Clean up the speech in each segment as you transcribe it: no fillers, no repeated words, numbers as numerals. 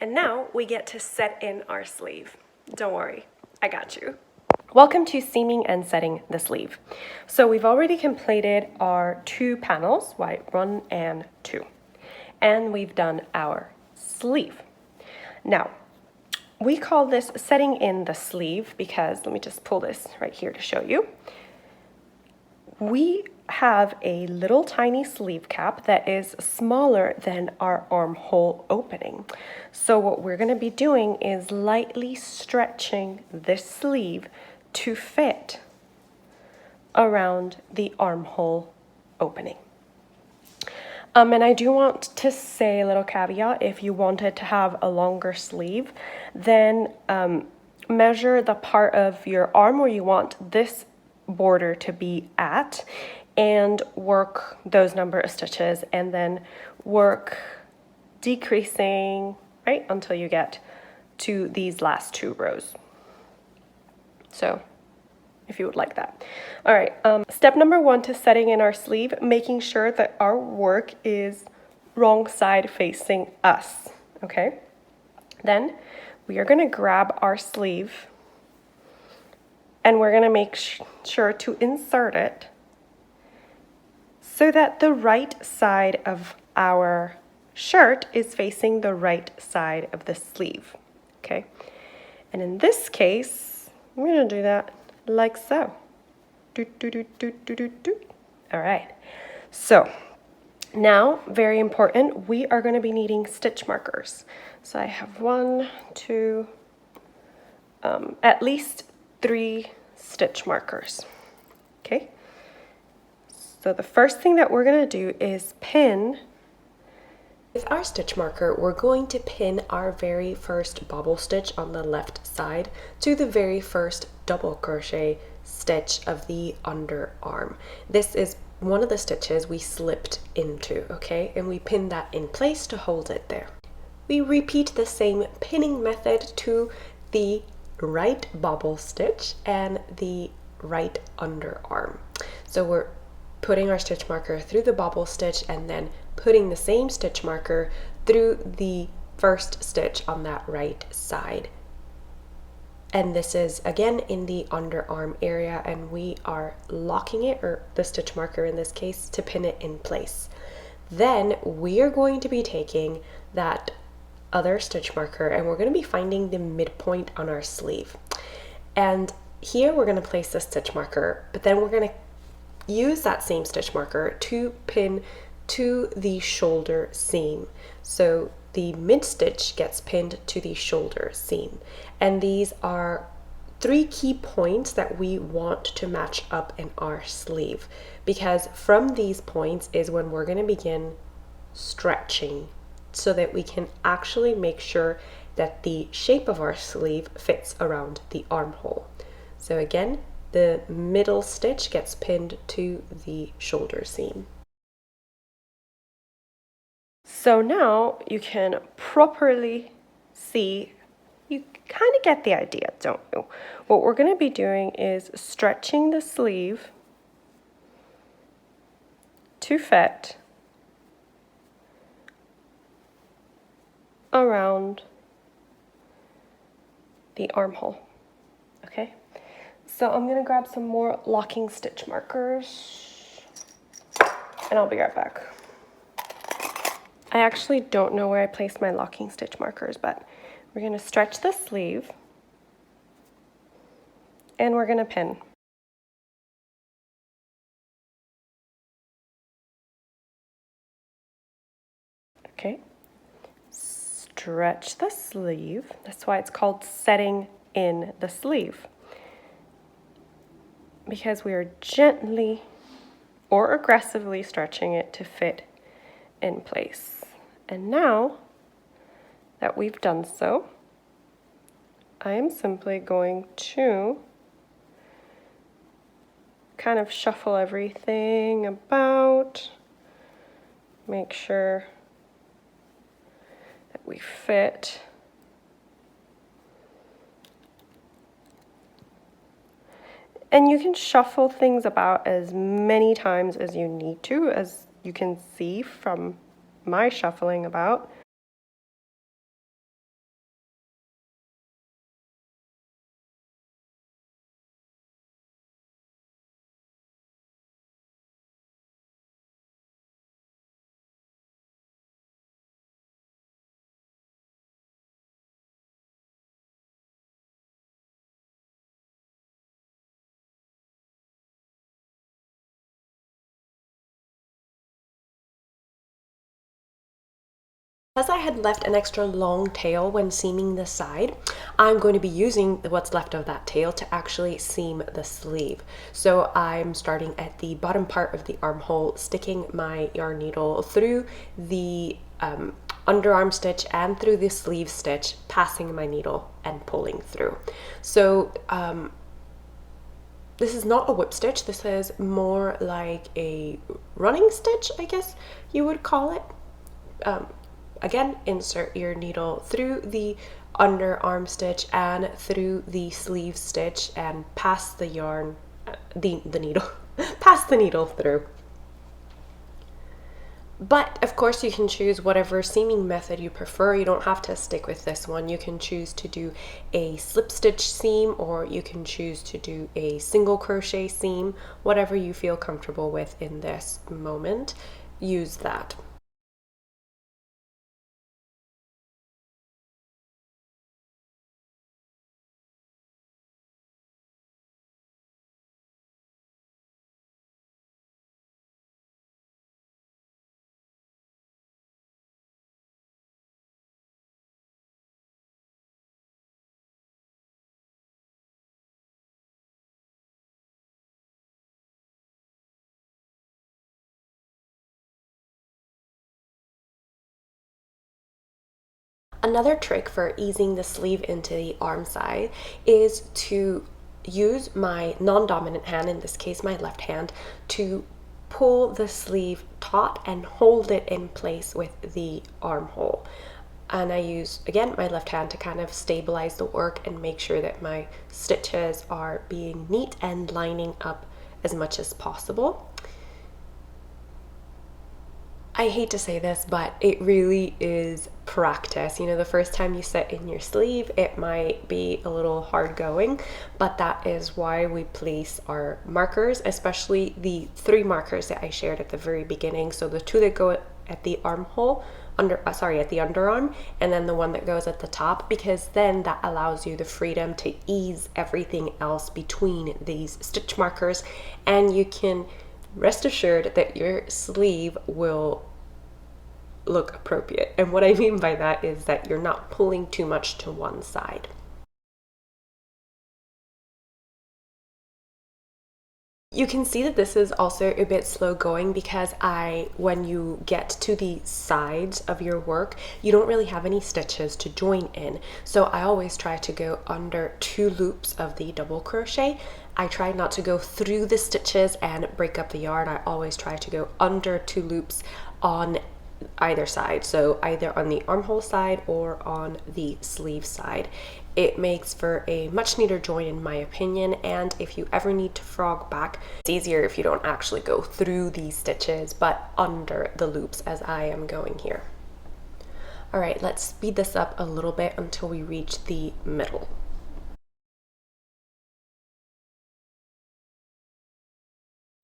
And now we get to set in our sleeve. Don't worry, I got you. Welcome to seaming and setting the sleeve. So we've already completed our 2 panels, white 1 and 2. And we've done our sleeve. Now, we call this setting in the sleeve because, let me just pull this right here to show you. We have a little tiny sleeve cap that is smaller than our armhole opening. So what we're going to be doing is lightly stretching this sleeve to fit around the armhole opening. And I do want to say a little caveat: if you wanted to have a longer sleeve, then measure the part of your arm where you want this border to be at and work those number of stitches, and then work decreasing right until you get to these last 2 rows. So if you would like that. All right, step number 1 to setting in our sleeve, making sure that our work is wrong side facing us, okay? Then we are gonna grab our sleeve and we're gonna make sure to insert it so that the right side of our shirt is facing the right side of the sleeve, okay? And in this case, I'm gonna do that like so. Do, do, do, do, do, do, do. All right, so now, very important, we are going to be needing stitch markers. So I have 1, 2, at least 3 stitch markers. Okay, so the first thing that we're going to do is pin. With our stitch marker, we're going to pin our very first bobble stitch on the left side to the very first double crochet stitch of the underarm. This is one of the stitches we slipped into, okay? And we pin that in place to hold it there. We repeat the same pinning method to the right bobble stitch and the right underarm. So we're putting our stitch marker through the bobble stitch and then putting the same stitch marker through the first stitch on that right side. And this is again in the underarm area, and we are locking it, or the stitch marker in this case, to pin it in place. Then we are going to be taking that other stitch marker and we're going to be finding the midpoint on our sleeve. And here we're going to place the stitch marker, but then we're going to use that same stitch marker to pin to the shoulder seam. So the mid stitch gets pinned to the shoulder seam. And these are 3 key points that we want to match up in our sleeve, because from these points is when we're going to begin stretching so that we can actually make sure that the shape of our sleeve fits around the armhole. So again, the middle stitch gets pinned to the shoulder seam. So now you can properly see, you kind of get the idea, don't you? What we're going to be doing is stretching the sleeve to fit around the armhole, okay? So I'm going to grab some more locking stitch markers and I'll be right back. I actually don't know where I placed my locking stitch markers, but we're going to stretch the sleeve and we're going to pin. Okay, stretch the sleeve. That's why it's called setting in the sleeve, because we are gently or aggressively stretching it to fit in place. And now that we've done so, I am simply going to kind of shuffle everything about, make sure that we fit. And you can shuffle things about as many times as you need to, as you can see from my shuffling about. Because I had left an extra long tail when seaming the side, I'm going to be using what's left of that tail to actually seam the sleeve. So I'm starting at the bottom part of the armhole, sticking my yarn needle through the underarm stitch and through the sleeve stitch, passing my needle and pulling through. So this is not a whip stitch, this is more like a running stitch, I guess you would call it. Again, insert your needle through the underarm stitch and through the sleeve stitch and pass the yarn, the needle, pass the needle through. But of course you can choose whatever seaming method you prefer. You don't have to stick with this one. You can choose to do a slip stitch seam, or you can choose to do a single crochet seam. Whatever you feel comfortable with in this moment, use that. Another trick for easing the sleeve into the arm side is to use my non-dominant hand, in this case my left hand, to pull the sleeve taut and hold it in place with the armhole. And I use, again, my left hand to kind of stabilize the work and make sure that my stitches are being neat and lining up as much as possible. I hate to say this, but it really is practice. You know, the first time you sit in your sleeve, it might be a little hard going, but that is why we place our markers, especially the 3 markers that I shared at the very beginning. So the 2 that go at the armhole, at the underarm, and then the one that goes at the top, because then that allows you the freedom to ease everything else between these stitch markers, and you can rest assured that your sleeve will look appropriate. And what I mean by that is that you're not pulling too much to one side. You can see that this is also a bit slow going because when you get to the sides of your work, you don't really have any stitches to join in. So I always try to go under 2 loops of the double crochet. I try not to go through the stitches and break up the yarn. I always try to go under 2 loops on either side, so either on the armhole side or on the sleeve side. It makes for a much neater join in my opinion, and if you ever need to frog back, it's easier if you don't actually go through these stitches but under the loops as I am going here. All right, let's speed this up a little bit until we reach the middle.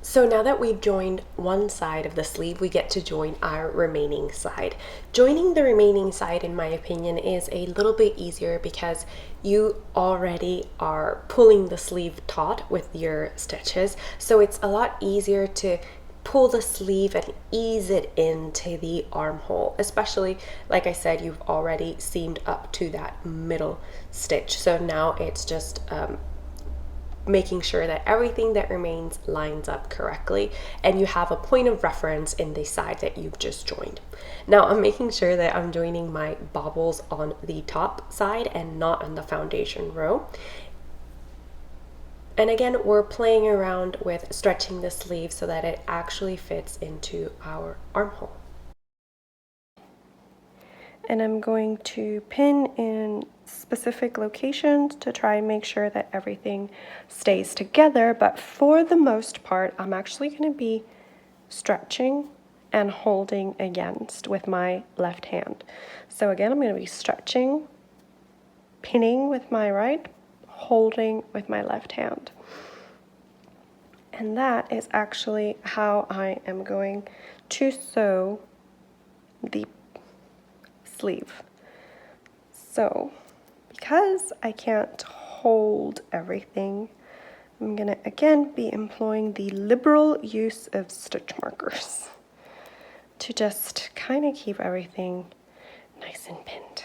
So now that we've joined one side of the sleeve, we get to join our remaining side. Joining the remaining side, in my opinion, is a little bit easier because you already are pulling the sleeve taut with your stitches. So it's a lot easier to pull the sleeve and ease it into the armhole, especially, like I said, you've already seamed up to that middle stitch. So now it's just making sure that everything that remains lines up correctly and you have a point of reference in the side that you've just joined. Now I'm making sure that I'm joining my bobbles on the top side and not on the foundation row. And again, we're playing around with stretching the sleeve so that it actually fits into our armhole. And I'm going to pin in specific locations to try and make sure that everything stays together, but for the most part I'm actually going to be stretching and holding against with my left hand. So again, I'm going to be stretching, pinning with my right, holding with my left hand. And that is actually how I am going to sew the sleeve. So because I can't hold everything, I'm going to again be employing the liberal use of stitch markers to just kind of keep everything nice and pinned.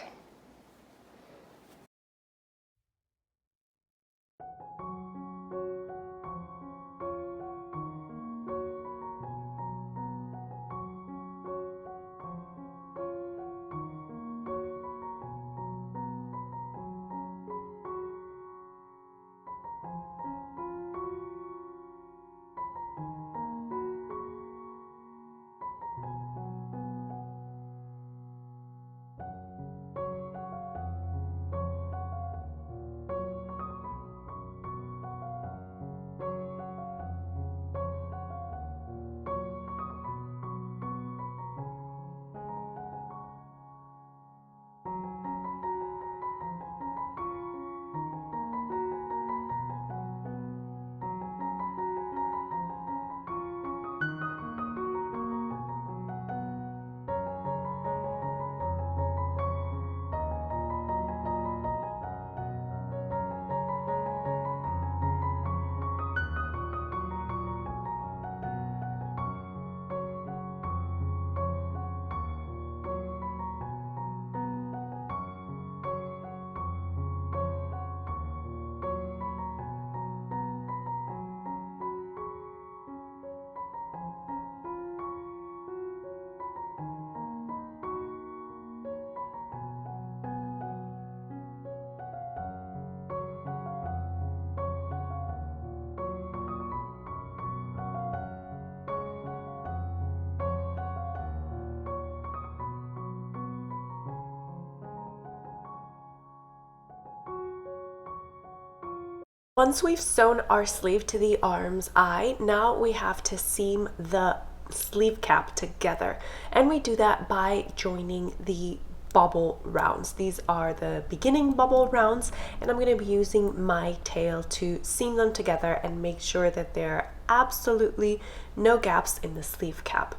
Once we've sewn our sleeve to the arm's eye, now we have to seam the sleeve cap together, and we do that by joining the bubble rounds. These are the beginning bubble rounds, and I'm going to be using my tail to seam them together and make sure that there are absolutely no gaps in the sleeve cap.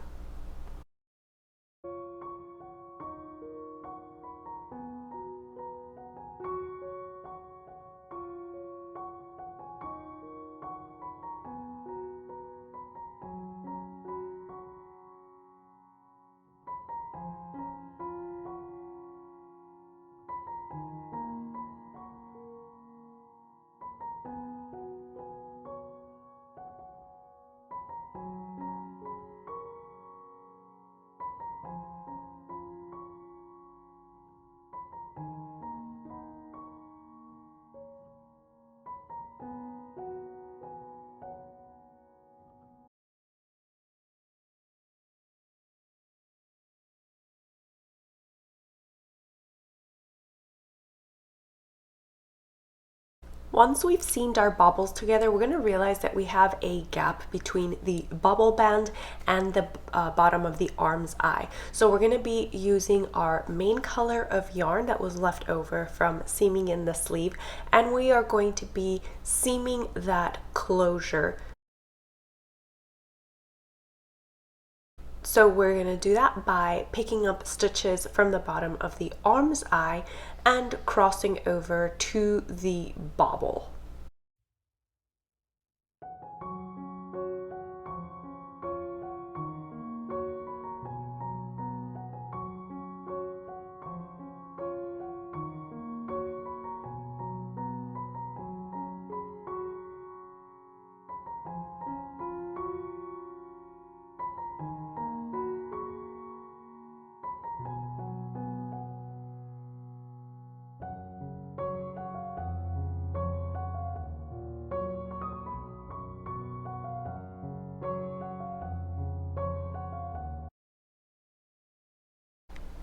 Once we've seamed our bobbles together, we're going to realize that we have a gap between the bubble band and the bottom of the arm's eye. So we're going to be using our main color of yarn that was left over from seaming in the sleeve, and we are going to be seaming that closure. So we're going to do that by picking up stitches from the bottom of the arm's eye and crossing over to the bobble.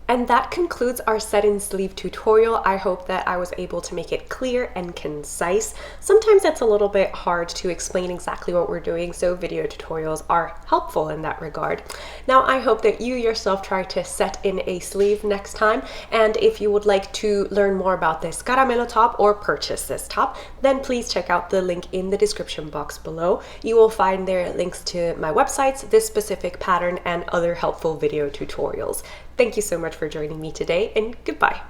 And that concludes our set-in sleeve tutorial. I hope that I was able to make it clear and concise. Sometimes it's a little bit hard to explain exactly what we're doing, so video tutorials are helpful in that regard. Now, I hope that you yourself try to set in a sleeve next time, and if you would like to learn more about this Caramelo top or purchase this top, then please check out the link in the description box below. You will find there links to my websites, this specific pattern, and other helpful video tutorials. Thank you so much for joining me today, and goodbye.